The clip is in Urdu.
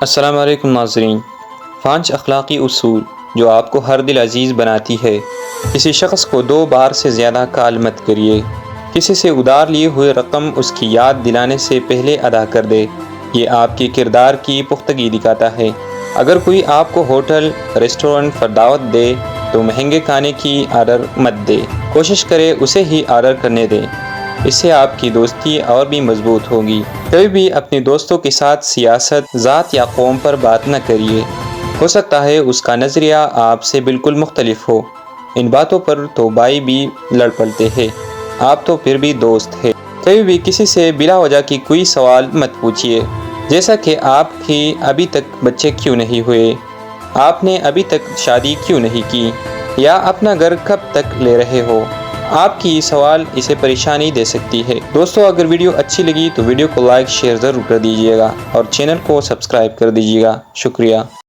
السلام علیکم ناظرین۔ 5 اخلاقی اصول جو آپ کو ہر دل عزیز بناتی ہے۔ کسی شخص کو 2 بار سے زیادہ کال مت کریے۔ کسی سے ادھار لیے ہوئے رقم اس کی یاد دلانے سے پہلے ادا کر دے۔ یہ آپ کے کردار کی پختگی دکھاتا ہے۔ اگر کوئی آپ کو ہوٹل ریسٹورنٹ پر دعوت دے تو مہنگے کھانے کی آرڈر مت دے، کوشش کرے اسے ہی آرڈر کرنے دیں۔ اس سے آپ کی دوستی اور بھی مضبوط ہوگی۔ کبھی بھی اپنے دوستوں کے ساتھ سیاست، ذات یا قوم پر بات نہ کریے۔ ہو سکتا ہے اس کا نظریہ آپ سے بالکل مختلف ہو۔ ان باتوں پر تو بھائی بھی لڑ پڑتے ہیں، آپ تو پھر بھی دوست ہیں۔ کبھی بھی کسی سے بلا وجہ کی کوئی سوال مت پوچھیے، جیسا کہ آپ کی ابھی تک بچے کیوں نہیں ہوئے، آپ نے ابھی تک شادی کیوں نہیں کی، یا اپنا گھر کب تک لے رہے ہو۔ آپ کی سوال اسے پریشانی دے سکتی ہے۔ دوستو، اگر ویڈیو اچھی لگی تو ویڈیو کو لائک شیئر ضرور کر دیجیے گا اور چینل کو سبسکرائب کر دیجیے گا۔ شکریہ۔